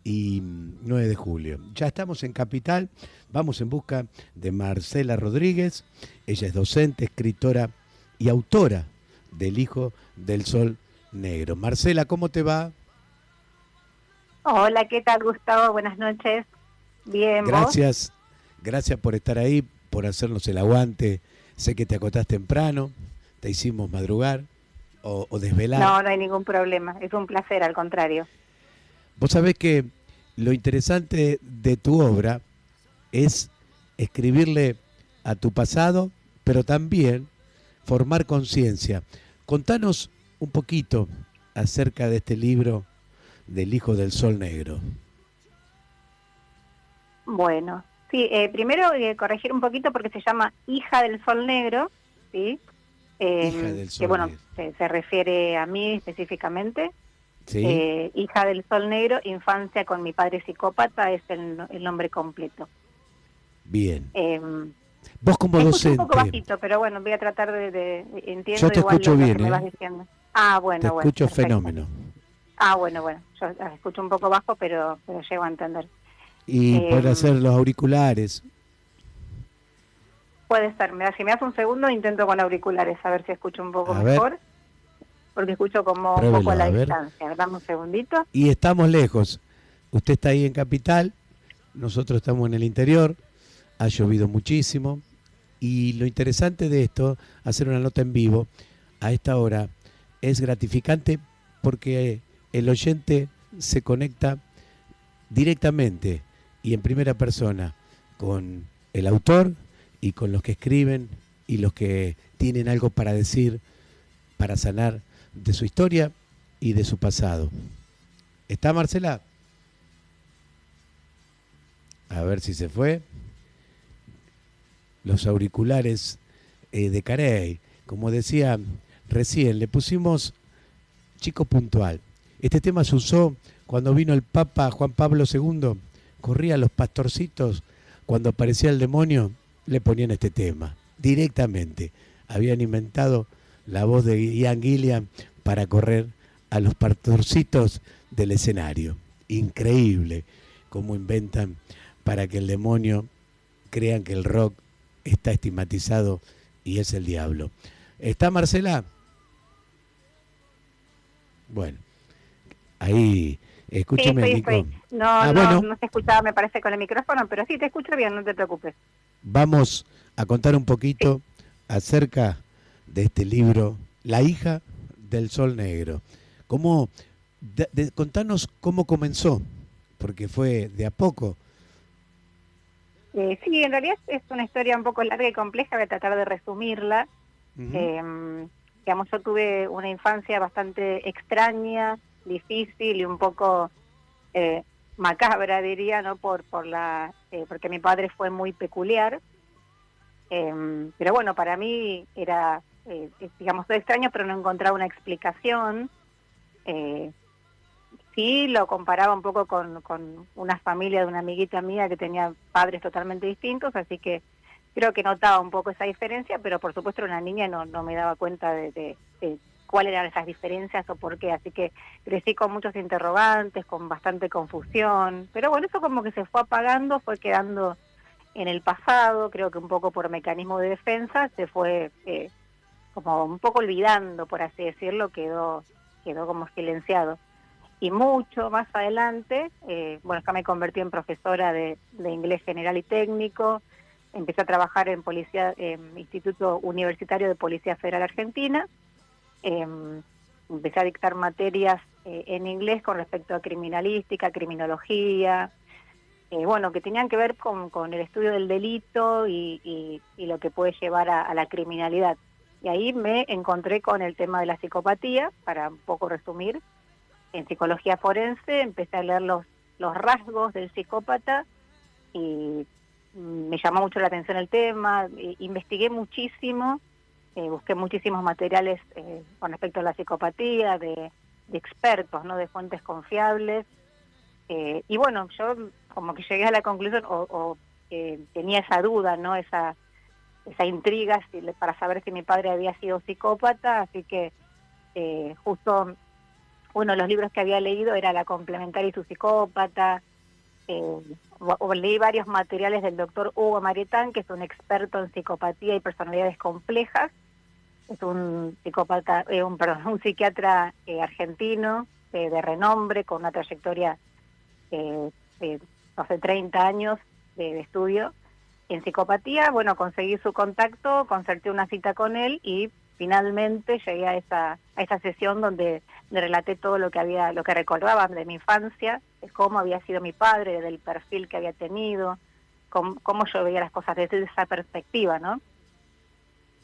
y 9 de julio. Ya estamos en Capital, vamos en busca de Marcela Rodríguez. Ella es docente, escritora y autora del Hijo del Sol Negro. Marcela, ¿cómo te va? Hola, ¿qué tal, Gustavo? Buenas noches. Bien, ¿vos? Gracias, gracias por estar ahí, por hacernos el aguante. Sé que te acostás temprano, te hicimos madrugar o desvelar. No, no hay ningún problema. Es un placer, al contrario. Vos sabés que lo interesante de tu obra es escribirle a tu pasado, pero también formar conciencia. Contanos un poquito acerca de este libro del Hijo del Sol Negro. Bueno, sí, primero corregir un poquito porque se llama Hija del Sol Negro, ¿sí? Hija del Que Sol bueno, Negro. se refiere a mí específicamente. ¿Sí? Hija del Sol Negro, infancia con mi padre psicópata, es el nombre completo. Bien. Eh, Vos como Te escucho un poco docente, bajito, pero bueno, voy a tratar yo entiendo te igual escucho lo que bien, me vas ¿eh? diciendo. Ah, Te bueno, escucho perfecto. fenómeno. Bueno, yo escucho un poco bajo, pero llego a entender. Y por hacer Eh, los auriculares. Puede ser, si me das un segundo intento con auriculares, a ver si escucho un poco A ver, mejor, porque escucho como un poco a pruébelo, la a ver. distancia. Dame un segundito. Y estamos lejos. Usted está ahí en Capital, nosotros estamos en el interior, ha llovido muchísimo. Y lo interesante de esto, hacer una nota en vivo a esta hora, es gratificante porque el oyente se conecta directamente y en primera persona con el autor y con los que escriben y los que tienen algo para decir, para sanar de su historia y de su pasado. ¿Está Marcela? A ver si se fue. Los auriculares de Carey. Como decía recién, le pusimos chico puntual. Este tema se usó cuando vino el Papa Juan Pablo II. Corría los pastorcitos. Cuando aparecía el demonio, le ponían este tema. Directamente. Habían inventado la voz de Ian Gilliam para correr a los pastorcitos del escenario. Increíble cómo inventan para que el demonio crean que el rock está estigmatizado y es el diablo. ¿Está Marcela? Bueno, ahí, Sí, escúcheme, Nico. estoy. No, Ah, bueno, no se escuchaba, me parece, con el micrófono, pero sí te escucho bien, no te preocupes. vamos a contar un Sí. poquito acerca de este libro, La hija del sol negro. ¿Cómo, contanos cómo comenzó, porque fue de a poco. Sí, en realidad es una historia un poco larga y compleja, voy a tratar de resumirla. Ujú. Eh, digamos, yo tuve una infancia bastante extraña, difícil y un poco eh, macabra, diría, ¿no? Porque mi padre fue muy peculiar. Pero bueno, para mí era, digamos, todo extraño, pero no encontraba una explicación. Eh, sí, lo comparaba un poco con una familia de una amiguita mía que tenía padres totalmente distintos, así que creo que notaba un poco esa diferencia, pero por supuesto era una niña y no me daba cuenta de cuáles eran esas diferencias o por qué, así que crecí con muchos interrogantes, con bastante confusión, pero bueno, eso como que se fue apagando, fue quedando en el pasado, creo que un poco por mecanismo de defensa, se fue como un poco olvidando, por así decirlo, quedó como silenciado. Y mucho más adelante, bueno, acá me convertí en profesora de inglés general y técnico, empecé a trabajar en Instituto Universitario de Policía Federal Argentina, eh, empecé a dictar materias en inglés con respecto a criminalística, criminología, bueno, que tenían que ver con el estudio del delito y lo que puede llevar a la criminalidad. Y ahí me encontré con el tema de la psicopatía, para un poco resumir. En psicología forense empecé a leer los rasgos del psicópata y me llamó mucho la atención el tema, investigué muchísimo, busqué muchísimos materiales con respecto a la psicopatía, de expertos, ¿no? De fuentes confiables. Y bueno, yo como que llegué a la conclusión o tenía esa duda, ¿no? Esa intriga para saber si mi padre había sido psicópata, así que justo uno de los libros que había leído era La complementaria y su psicópata. Leí varios materiales del doctor Hugo Marietán, que es un experto en psicopatía y personalidades complejas. Es un psicópata, un psiquiatra argentino de renombre, con una trayectoria de hace 30 años de estudio en psicopatía. Bueno, conseguí su contacto, concerté una cita con él y finalmente llegué a esa sesión donde le relaté todo lo que recordaba de mi infancia, de cómo había sido mi padre, del perfil que había tenido, cómo yo veía las cosas desde esa perspectiva, ¿no?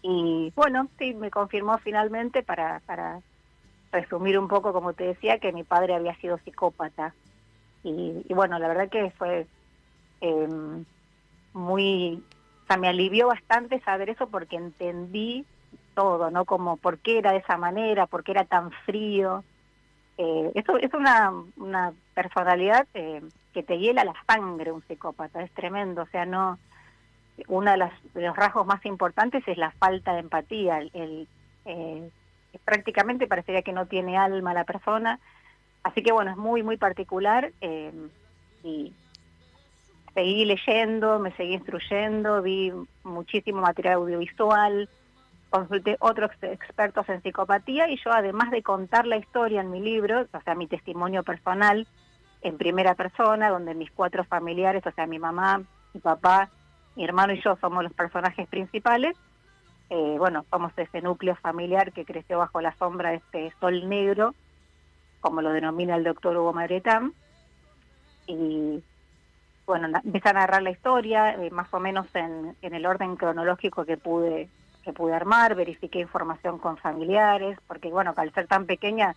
Y bueno, sí, me confirmó finalmente, para resumir un poco, como te decía, que mi padre había sido psicópata. Y bueno, la verdad que fue o sea, me alivió bastante saber eso, porque entendí todo, ¿no? Como por qué era de esa manera, por qué era tan frío. Eso es una personalidad que te hiela la sangre, un psicópata, es tremendo. O sea, no, uno de los rasgos más importantes es la falta de empatía. Prácticamente parecería que no tiene alma la persona. Así que bueno, es muy, muy particular. Y seguí leyendo, me seguí instruyendo, vi muchísimo material audiovisual, consulté otros expertos en psicopatía, y yo, además de contar la historia en mi libro, o sea, mi testimonio personal en primera persona, donde mis 4 familiares, o sea, mi mamá, mi papá, mi hermano y yo somos los personajes principales. Bueno, somos ese núcleo familiar que creció bajo la sombra de este sol negro, como lo denomina el doctor Hugo Marietán. Y bueno, empecé a narrar la historia, más o menos en el orden cronológico que pude armar. Verifiqué información con familiares, porque bueno, al ser tan pequeña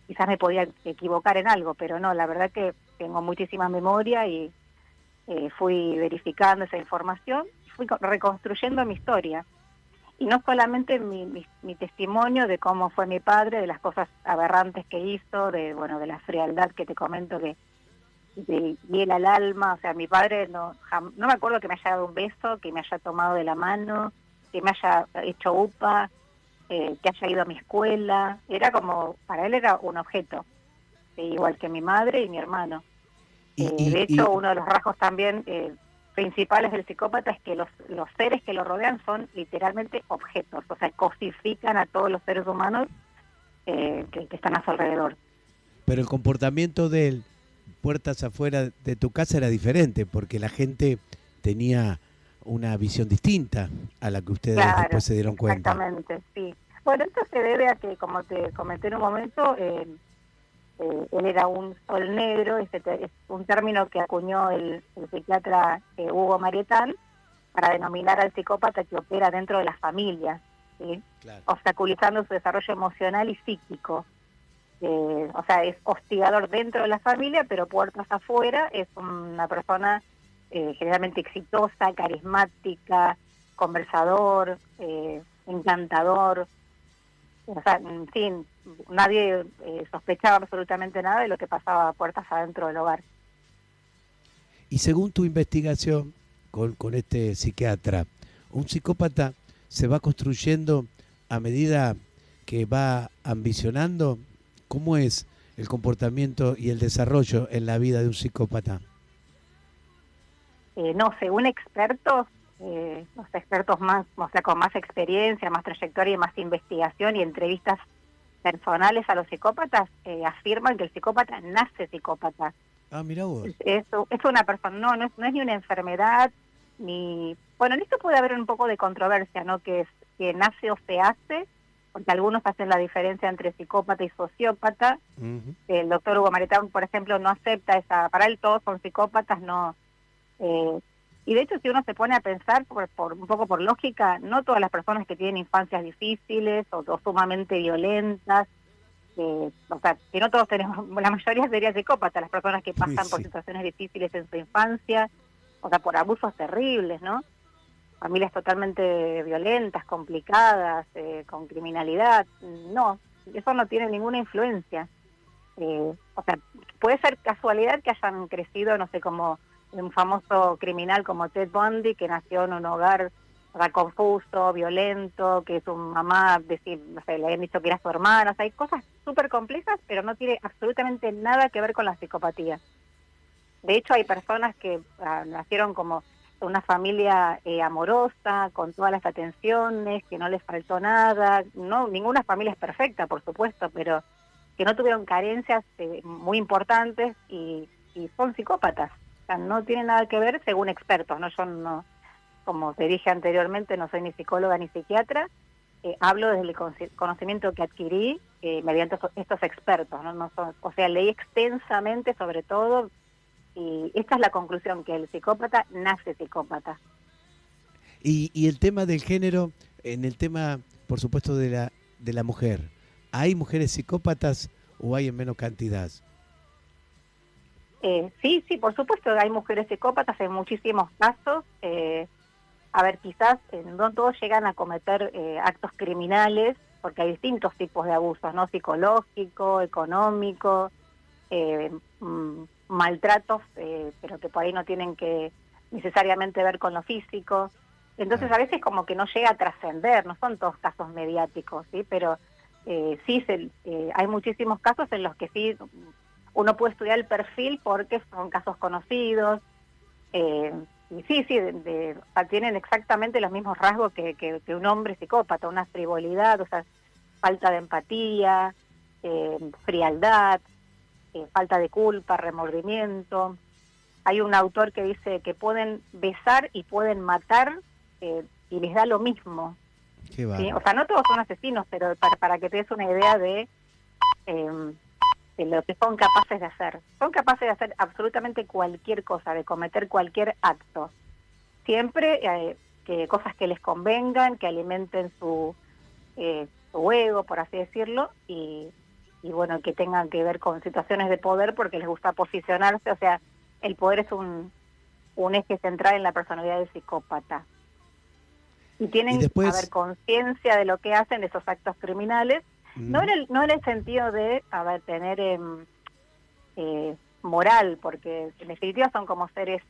quizás me podía equivocar en algo, pero no, la verdad que tengo muchísima memoria, y fui verificando esa información, fui reconstruyendo mi historia. Y no solamente mi testimonio de cómo fue mi padre, de las cosas aberrantes que hizo, de la frialdad que te comento, que de hiela al alma. O sea, mi padre no me acuerdo que me haya dado un beso, que me haya tomado de la mano, que me haya hecho upa, que haya ido a mi escuela. Era como, para él era un objeto, igual que mi madre y mi hermano. De hecho, uno de los rasgos también principales del psicópata es que los seres que lo rodean son literalmente objetos, o sea, cosifican a todos los seres humanos que están a su alrededor. Pero el comportamiento de él, puertas afuera de tu casa, era diferente, porque la gente tenía una visión distinta a la que ustedes después se dieron cuenta. Exactamente, sí. Bueno, esto se debe a que, como te comenté en un momento, él era un sol negro. Es un término que acuñó el psiquiatra Hugo Marietán para denominar al psicópata que opera dentro de las familias, ¿sí? Claro. Obstaculizando su desarrollo emocional y psíquico. O sea, es hostigador dentro de la familia, pero puertas afuera es una persona generalmente exitosa, carismática, conversador, encantador. O sea, en fin, nadie sospechaba absolutamente nada de lo que pasaba a puertas adentro del hogar. Y según tu investigación con este psiquiatra, un psicópata se va construyendo a medida que va ambicionando. ¿Cómo es el comportamiento y el desarrollo en la vida de un psicópata? No, según expertos, los expertos más, o sea, con más experiencia, más trayectoria y más investigación y entrevistas personales a los psicópatas, afirman que el psicópata nace psicópata. Ah, mira vos. Es una persona, no es ni una enfermedad, ni... Bueno, en esto puede haber un poco de controversia, ¿no? Que nace o se hace, porque algunos hacen la diferencia entre psicópata y sociópata. Uh-huh. El doctor Hugo Marietán, por ejemplo, no acepta esa... Para él todos son psicópatas, no... y de hecho, si uno se pone a pensar un poco por lógica, no todas las personas que tienen infancias difíciles o sumamente violentas, o sea, que no todos tenemos, la mayoría sería psicópata, las personas que pasan por situaciones difíciles en su infancia, o sea, por abusos terribles, ¿no? Familias totalmente violentas, complicadas, con criminalidad. No, eso no tiene ninguna influencia. O sea, puede ser casualidad que hayan crecido, no sé, como un famoso criminal como Ted Bundy, que nació en un hogar o sea, confuso, violento, que su mamá, decir, no sé, le habían dicho que era su hermana. O sea, hay cosas súper complejas, pero no tiene absolutamente nada que ver con la psicopatía. De hecho, hay personas que nacieron como una familia amorosa, con todas las atenciones, que no les faltó nada. No, ninguna familia es perfecta, por supuesto, pero que no tuvieron carencias muy importantes y son psicópatas. O sea, no tiene nada que ver según expertos, ¿no? Yo no, como te dije anteriormente, no soy ni psicóloga ni psiquiatra, hablo desde el conocimiento que adquirí mediante estos expertos, ¿no? No son, o sea, leí extensamente sobre todo, y esta es la conclusión, que el psicópata nace psicópata. Y el tema del género, en el tema, por supuesto, de la mujer, ¿hay mujeres psicópatas o hay en menos cantidad? Sí, sí, por supuesto, hay mujeres psicópatas en muchísimos casos. A ver, quizás no todos llegan a cometer actos criminales, porque hay distintos tipos de abusos, ¿no? Psicológico, económico, maltratos, pero que por ahí no tienen que necesariamente ver con lo físico. Entonces Claro. a veces como que no llega a trascender, no son todos casos mediáticos, ¿sí? Pero sí, hay muchísimos casos en los que sí uno puede estudiar el perfil porque son casos conocidos. eh, y sí, sí, o sea, tienen exactamente los mismos rasgos que un hombre psicópata, una frivolidad, o sea, falta de empatía, frialdad, falta de culpa, remordimiento. Hay un autor que dice que pueden besar y pueden matar y les da lo mismo, Qué ¿sí? O bárbaro. sea, no todos son asesinos, pero para que te des una idea eh, de lo que son capaces de hacer. Son capaces de hacer absolutamente cualquier cosa, de cometer cualquier acto. Siempre que cosas que les convengan, que alimenten su ego, por así decirlo, y bueno, que tengan que ver con situaciones de poder porque les gusta posicionarse. O sea, el poder es un eje central en la personalidad del psicópata. Y Y tienen, a ver, después, conciencia de lo que hacen, de esos actos criminales, ujú, no en el sentido de, a ver, tener moral, porque en definitiva son como seres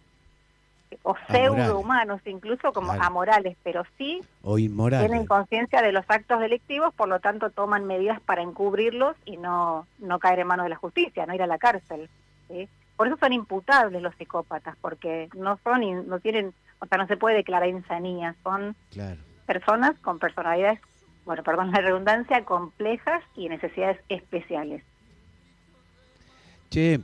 o pseudo amorales, humanos, incluso como claro, amorales, pero sí o tienen inmorales. conciencia de los actos delictivos, por lo tanto toman medidas para encubrirlos y no caer en manos de la justicia, no ir a la cárcel, ¿sí? Por eso son imputables los psicópatas, porque no tienen, o sea, no se puede declarar insanía, son Claro. personas con personalidades, bueno, perdón la redundancia, complejas y necesidades especiales. Che,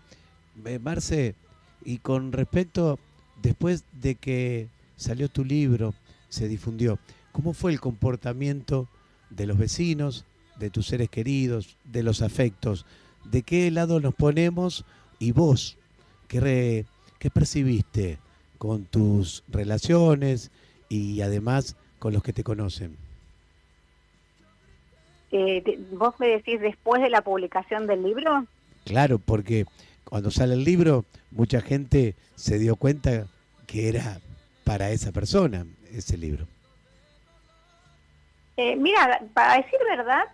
Marce, y con respecto, después de que salió tu libro, se difundió, ¿cómo fue el comportamiento de los vecinos, de tus seres queridos, de los afectos? ¿De qué lado nos ponemos? Y vos, ¿qué percibiste con tus relaciones y además con los que te conocen? ¿Vos me decís después de la publicación del libro? Claro, porque cuando sale el libro, mucha gente se dio cuenta que era para esa persona ese libro. Mira, para decir verdad,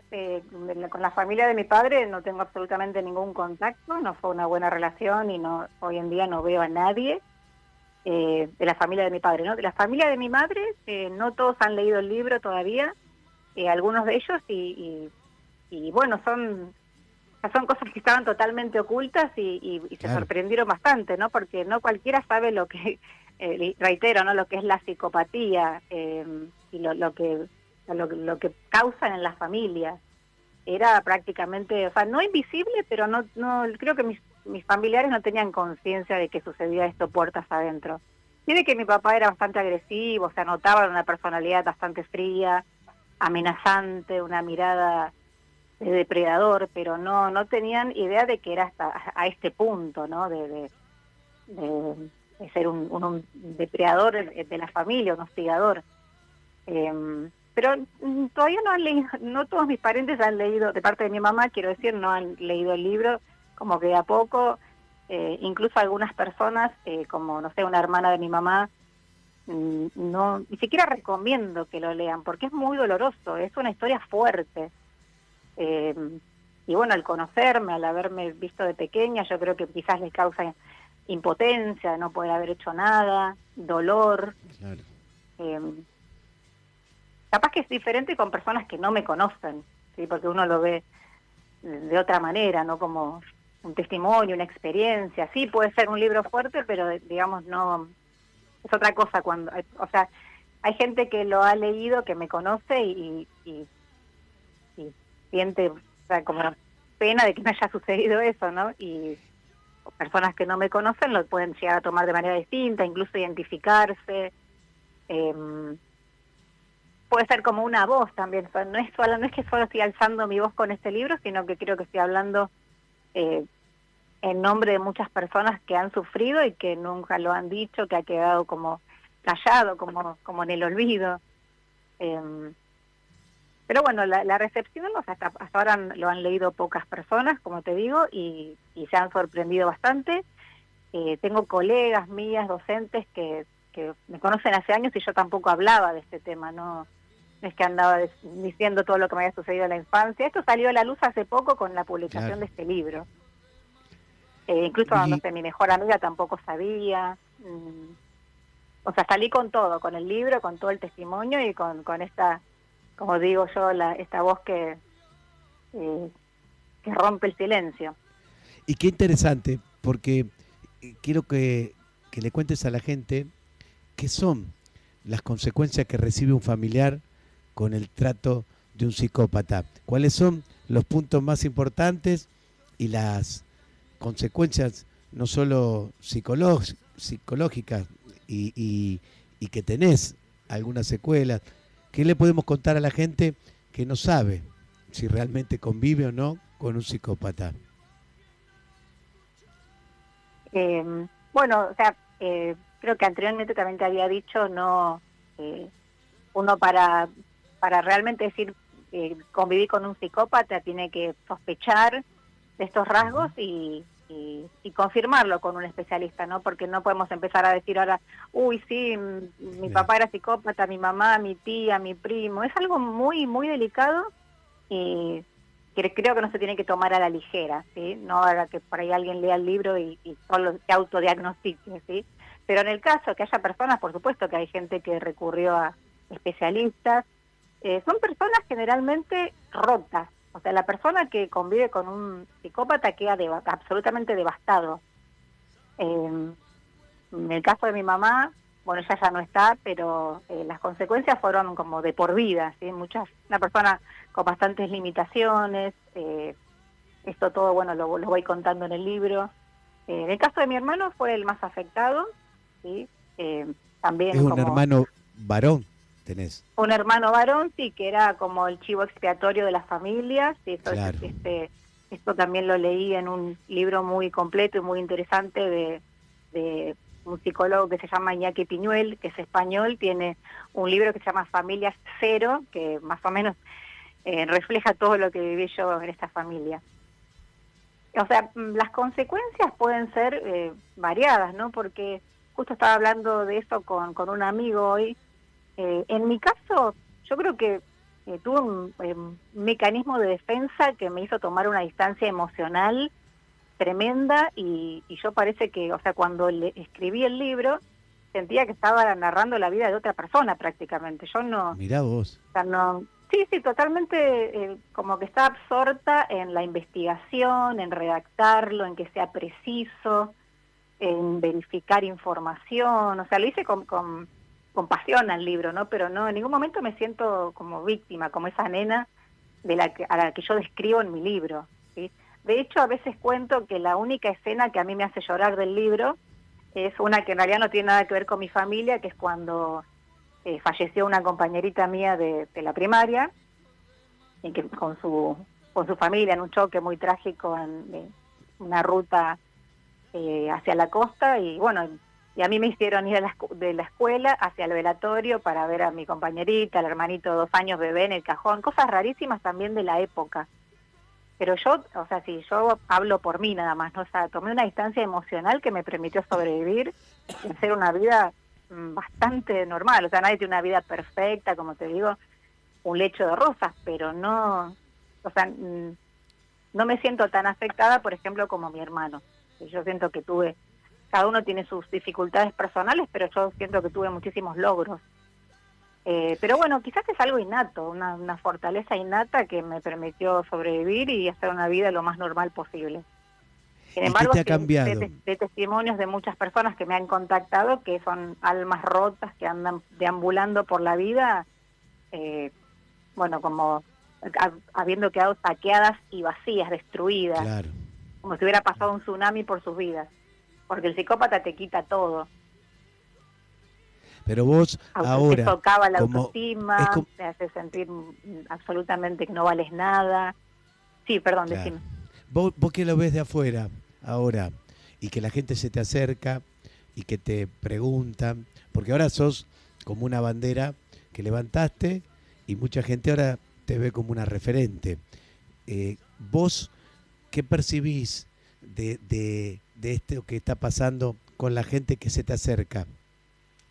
con la familia de mi padre no tengo absolutamente ningún contacto, no fue una buena relación y no, hoy en día no veo a nadie de la familia de mi padre, ¿no? De la familia de mi madre, no todos han leído el libro todavía, algunos de ellos, y bueno, son cosas que estaban totalmente ocultas y se Claro, sorprendieron bastante, ¿no? Porque no cualquiera sabe lo que, reitero, ¿no? Lo que es la psicopatía y lo que causan en las familias. Era prácticamente, o sea, no invisible, pero no creo que mis familiares no tenían conciencia de que sucedía esto puertas adentro. Sí, de que mi papá era bastante agresivo, se notaba una personalidad bastante fría, amenazante, una mirada de depredador, pero no tenían idea de que era hasta a este punto, ¿no? De ser un depredador de la familia, un hostigador. Pero todavía no han leído, no todos mis parientes han leído, de parte de mi mamá, quiero decir, no han leído el libro, como que de a poco, incluso algunas personas, como, no sé, una hermana de mi mamá, no, ni siquiera recomiendo que lo lean, porque es muy doloroso, es una historia fuerte. Eh, y bueno, al conocerme, al haberme visto de pequeña, yo creo que quizás les causa impotencia, no poder haber hecho nada, dolor. claro. Eh, capaz que es diferente con personas que no me conocen, ¿sí? Porque uno lo ve de otra manera, no como un testimonio, una experiencia. Sí, puede ser un libro fuerte, pero digamos no, es otra cosa cuando, o sea, hay gente que lo ha leído, que me conoce y siente, o sea, como pena de que me haya sucedido eso, ¿no? Y personas que no me conocen lo pueden llegar a tomar de manera distinta, incluso identificarse. Puede ser como una voz también, o sea, no es que solo estoy alzando mi voz con este libro, sino que creo que estoy hablando eh, en nombre de muchas personas que han sufrido y que nunca lo han dicho, que ha quedado como callado, como en el olvido. Eh, pero bueno, la recepción, o sea, hasta ahora lo han leído pocas personas, como te digo, y se han sorprendido bastante. Tengo colegas mías, docentes, que me conocen hace años y yo tampoco hablaba de este tema, no es que andaba diciendo todo lo que me había sucedido en la infancia. Esto salió a la luz hace poco con la publicación Claro. de este libro. Incluso, no Y, sé, mi mejor amiga tampoco sabía. O sea, salí con todo, con el libro, con todo el testimonio y con esta, como digo yo, esta voz eh, que rompe el silencio. y qué interesante, porque quiero que le cuentes a la gente qué son las consecuencias que recibe un familiar con el trato de un psicópata. ¿Cuáles son los puntos más importantes y las consecuencias no solo psicológicas y que tenés algunas secuelas? ¿Qué le podemos contar a la gente que no sabe si realmente convive o no con un psicópata? Bueno, o sea, creo que anteriormente también te había dicho, no, uno para realmente decir convivir con un psicópata tiene que sospechar de estos rasgos y confirmarlo con un especialista, ¿no? Porque no podemos empezar a decir ahora, uy, sí, mi Claro. papá era psicópata, mi mamá, mi tía, mi primo. Es algo muy, muy delicado y creo que no se tiene que tomar a la ligera, ¿sí? No haga que por ahí alguien lea el libro y solo se autodiagnostique, ¿sí? Pero en el caso que haya personas, por supuesto que hay gente que recurrió a especialistas, son personas generalmente rotas. O sea, la persona que convive con un psicópata queda absolutamente devastado. En el caso de mi mamá, bueno, ella ya no está, pero las consecuencias fueron como de por vida, ¿sí? Una persona con bastantes limitaciones, esto todo, bueno, lo voy contando en el libro. En el caso de mi hermano fue el más afectado, ¿sí? Es También un como hermano varón, tenés. un hermano varón, sí, que era como el chivo expiatorio de la familia, sí, Claro. esto también lo leí en un libro muy completo y muy interesante de un psicólogo que se llama Iñaki Piñuel, que es español, tiene un libro que se llama Familias Cero, que más o menos refleja todo lo que viví yo en esta familia. O sea, las consecuencias pueden ser variadas, ¿no? Porque justo estaba hablando de eso con un amigo hoy. En mi caso, yo creo que tuve un mecanismo de defensa que me hizo tomar una distancia emocional tremenda y yo parece que, o sea, cuando escribí el libro, sentía que estaba narrando la vida de otra persona prácticamente. Yo no, o Mirá vos. sea, no, sí, sí, totalmente como que estaba absorta en la investigación, en redactarlo, en que sea preciso, en verificar información, o sea, lo hice con pasión al libro, ¿no? Pero no, en ningún momento me siento como víctima, como esa nena a la que yo describo en mi libro, ¿sí? De hecho, a veces cuento que la única escena que a mí me hace llorar del libro es una que en realidad no tiene nada que ver con mi familia, que es cuando falleció una compañerita mía de la primaria, y que con su familia en un choque muy trágico en una ruta hacia la costa, y bueno, y a mí me hicieron ir de la escuela hacia el velatorio para ver a mi compañerita, al hermanito de 2 años bebé en el cajón, cosas rarísimas también de la época. Pero yo, o sea, sí, yo hablo por mí nada más, ¿no? O sea, tomé una distancia emocional que me permitió sobrevivir y hacer una vida bastante normal. O sea, nadie tiene una vida perfecta, como te digo, un lecho de rosas, pero no, o sea, no me siento tan afectada, por ejemplo, como mi hermano. Yo siento que cada uno tiene sus dificultades personales, pero yo siento que tuve muchísimos logros. Pero bueno, quizás es algo innato, una fortaleza innata que me permitió sobrevivir y hacer una vida lo más normal posible. Sin ¿Y qué embargo, te ha sí sé cambiado? de testimonios de muchas personas que me han contactado que son almas rotas, que andan deambulando por la vida, eh, bueno, como habiendo quedado saqueadas y vacías, destruidas, Claro, como si hubiera pasado claro. un tsunami por sus vidas, porque el psicópata te quita todo, Pero vos te ahora, socava la como es autoestima, como, te hace sentir absolutamente que no vales nada. Sí, perdón, claro. decime. Vos que lo ves de afuera ahora y que la gente se te acerca y que te preguntan, porque ahora sos como una bandera que levantaste y mucha gente ahora te ve como una referente. ¿Vos qué percibís de esto que está pasando con la gente que se te acerca?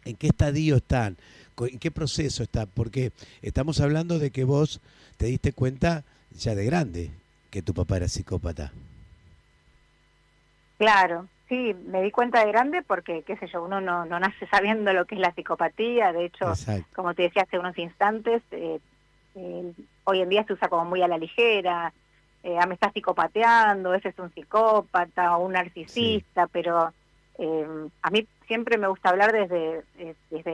¿En qué estadio están? ¿En qué proceso están? Porque estamos hablando de que vos te diste cuenta ya de grande que tu papá era psicópata. Claro, sí, me di cuenta de grande porque, qué sé yo, uno no nace sabiendo lo que es la psicopatía. De hecho, Exacto. como te decía hace unos instantes, eh, hoy en día se usa como muy a la ligera. Me está psicopateando, ese es un psicópata o un Sí, narcisista, pero a mí siempre me gusta hablar desde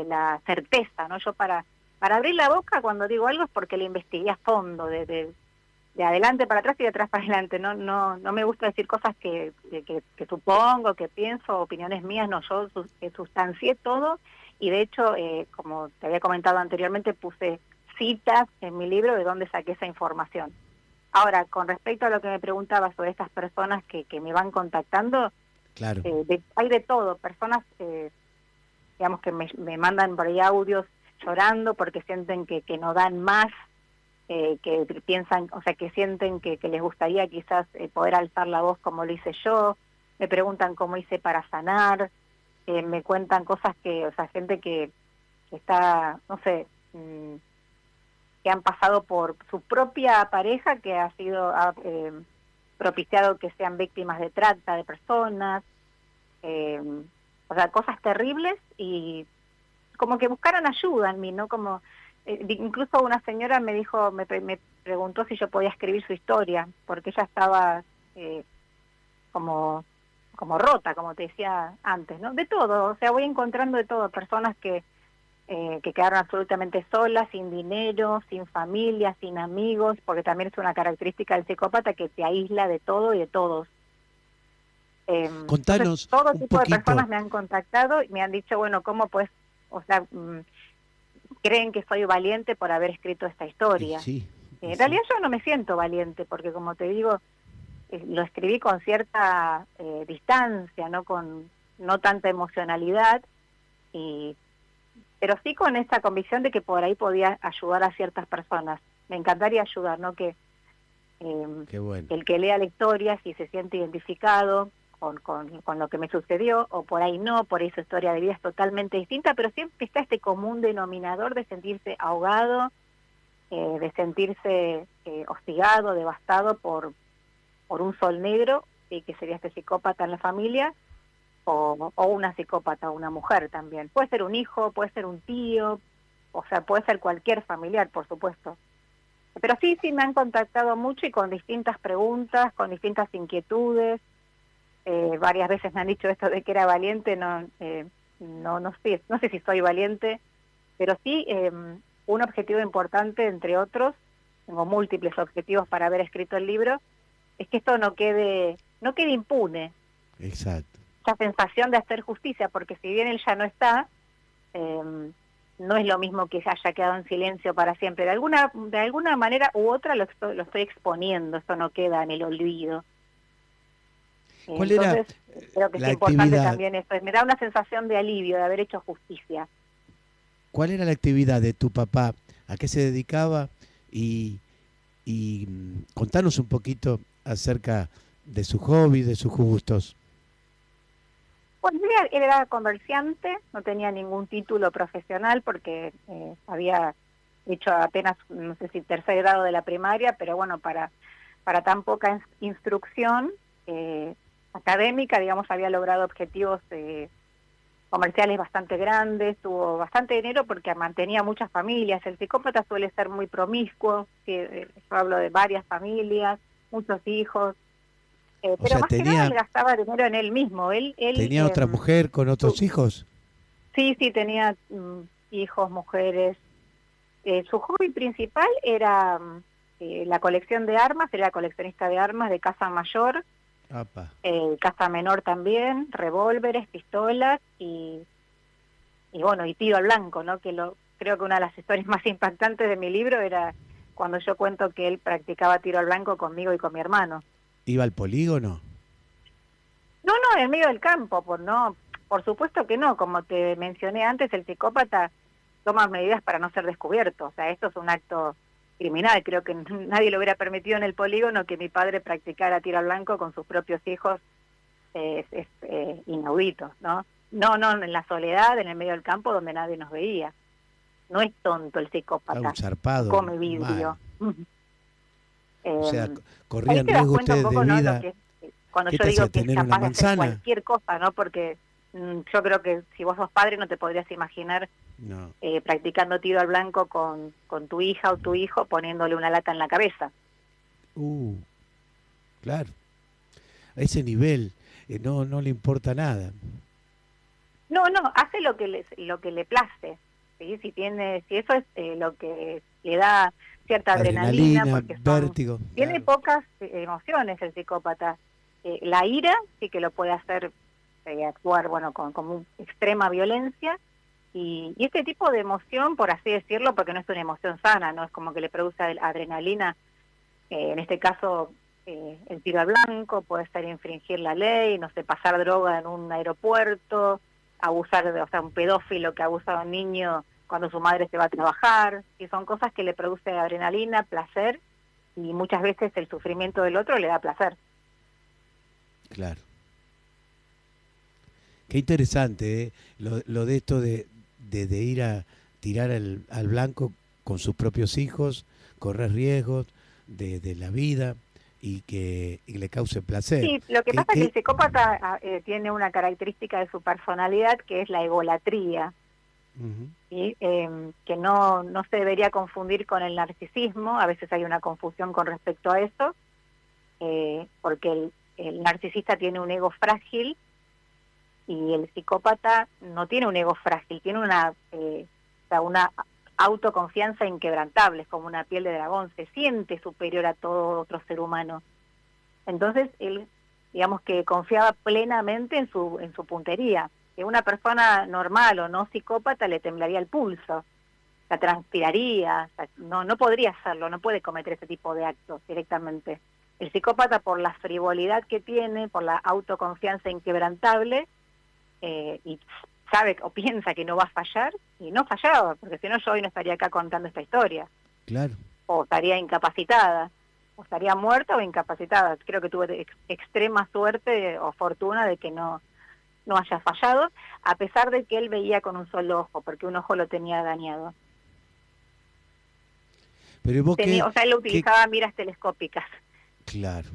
la certeza, ¿no? Yo para abrir la boca cuando digo algo es porque lo investigué a fondo, de adelante para atrás y de atrás para adelante. No me gusta decir cosas que supongo, que pienso, opiniones mías. No, yo sustancié todo y de hecho, como te había comentado anteriormente, puse citas en mi libro de dónde saqué esa información. Ahora, con respecto a lo que me preguntaba sobre estas personas que me van contactando, claro. hay de todo, personas, digamos, que me mandan por ahí audios llorando porque sienten que no dan más, que piensan, o sea, que sienten que les gustaría quizás poder alzar la voz como lo hice yo, me preguntan cómo hice para sanar, me cuentan cosas que, o sea, gente que está, no sé, que han pasado por su propia pareja que ha propiciado que sean víctimas de trata de personas, eh, o sea, cosas terribles y como que buscaron ayuda en mí, ¿no? Como incluso una señora me dijo, me preguntó si yo podía escribir su historia, porque ella estaba eh, como como rota, como te decía antes, ¿no? De todo, o sea, voy encontrando de todo, personas que quedaron absolutamente solas, sin dinero, sin familia, sin amigos, porque también es una característica del psicópata que te aísla de todo y de todos. Entonces, Contanos todo un tipo de poquito. personas me han contactado y me han dicho, bueno, ¿cómo pues, o sea, creen que soy valiente por haber escrito esta Y historia? sí, y En sí. realidad yo no me siento valiente porque, como te digo, lo escribí con cierta distancia, no tanta emocionalidad, y pero sí con esa convicción de que por ahí podía ayudar a ciertas personas. Me encantaría ayudar, ¿no? Qué bueno. Que el que lea la historia, si se siente identificado con lo que me sucedió, o por ahí no, por ahí su historia de vida es totalmente distinta, pero siempre está este común denominador de sentirse ahogado, de sentirse hostigado, devastado por un sol negro, que sería este psicópata en la familia, o una psicópata, una mujer también. Puede ser un hijo, puede ser un tío, o sea, puede ser cualquier familiar, por supuesto. Pero sí me han contactado mucho y con distintas preguntas, con distintas inquietudes. Varias veces me han dicho esto de que era valiente, no sé si soy valiente, pero sí un objetivo importante, entre otros, tengo múltiples objetivos para haber escrito el libro, es que esto no quede impune, Exacto. esa sensación de hacer justicia, porque si bien él ya no está, eh, no es lo mismo que se haya quedado en silencio para siempre. De alguna manera u otra lo estoy exponiendo, esto no queda en el olvido. ¿Cuál era Entonces, creo que es la importante actividad? también eso, me da una sensación de alivio de haber hecho justicia. ¿Cuál era la actividad de tu papá? ¿A qué se dedicaba? Y, contanos un poquito acerca de su hobby, de sus gustos. Bueno, él era comerciante, no tenía ningún título profesional porque había hecho apenas, no sé si tercer grado de la primaria, pero bueno, para tan poca instrucción académica, digamos, había logrado objetivos comerciales bastante grandes, tuvo bastante dinero porque mantenía muchas familias. El psicópata suele ser muy promiscuo, sí, yo hablo de varias familias, muchos hijos, O pero sea, más que nada él gastaba dinero en él mismo. tenía otra mujer con otros Su- hijos. sí, sí, tenía hijos, mujeres. Su hobby principal era la colección de armas, era coleccionista de armas de caza mayor, Apa. caza menor también, revólveres, pistolas y bueno, y tiro al blanco, ¿no? Creo que una de las historias más impactantes de mi libro era cuando yo cuento que él practicaba tiro al blanco conmigo y con mi hermano. ¿Iba al polígono? No, no, en medio del campo, por supuesto que no, como te mencioné antes, el psicópata toma medidas para no ser descubierto, o sea, esto es un acto criminal, creo que nadie le hubiera permitido en el polígono que mi padre practicara tiro al blanco con sus propios hijos, es inaudito, ¿no? No, no, en la soledad, en el medio del campo donde nadie nos veía. No es tonto el Ah, un psicópata, no zarpado, come mal. vidrio. O sea, Ahí corrían te das riesgo cuenta un ustedes de poco, ¿no? Lo vida. que es, cuando ¿Qué yo te hacía digo que es tener una capaz de hacer manzana? cualquier cosa, ¿no? Porque yo creo que si vos sos padre no te podrías imaginar No. practicando tiro al blanco con tu hija o tu hijo poniéndole una lata en la cabeza. Uh, claro. A ese nivel no le importa nada. No, no, hace lo que le place, ¿sí? Si eso es lo que le da cierta adrenalina, Adrenalina, porque vértigo, tiene claro. pocas emociones el psicópata. La ira sí que lo puede hacer actuar, bueno, con como extrema violencia, y este tipo de emoción, por así decirlo, porque no es una emoción sana, no es como que le produce adrenalina, en este caso el tiro al blanco, puede ser infringir la ley, no sé, pasar droga en un aeropuerto, abusar o sea, un pedófilo que abusa de un niño cuando su madre se va a trabajar, y son cosas que le produce adrenalina, placer, y muchas veces el sufrimiento del otro le da placer. Claro. Qué interesante, lo de esto de ir a tirar al blanco con sus propios hijos, correr riesgos de la vida y le cause placer. Sí, lo que Que, pasa es que el que, psicópata tiene una característica de su personalidad que es la egolatría, Ujú. ¿sí? Que no se debería confundir con el narcisismo, a veces hay una confusión con respecto a eso, porque el narcisista tiene un ego frágil y el psicópata no tiene un ego frágil, tiene o sea, una autoconfianza inquebrantable, es como una piel de dragón, se siente superior a todo otro ser humano. Entonces él, digamos que confiaba plenamente en su puntería. Que una persona normal o no psicópata le temblaría el pulso, la transpiraría, o sea, no podría hacerlo, no puede cometer ese tipo de actos directamente. El psicópata, por la frivolidad que tiene, por la autoconfianza inquebrantable, y sabe o piensa que no va a fallar, y no fallaba, porque si no yo hoy no estaría acá contando esta historia, Claro. o estaría incapacitada, o estaría muerta o incapacitada. Creo que tuve extrema suerte o fortuna de que no haya fallado, a pesar de que él veía con un solo ojo, porque un ojo lo tenía dañado. Pero ¿y vos O sea, él qué? utilizaba miras telescópicas. Claro.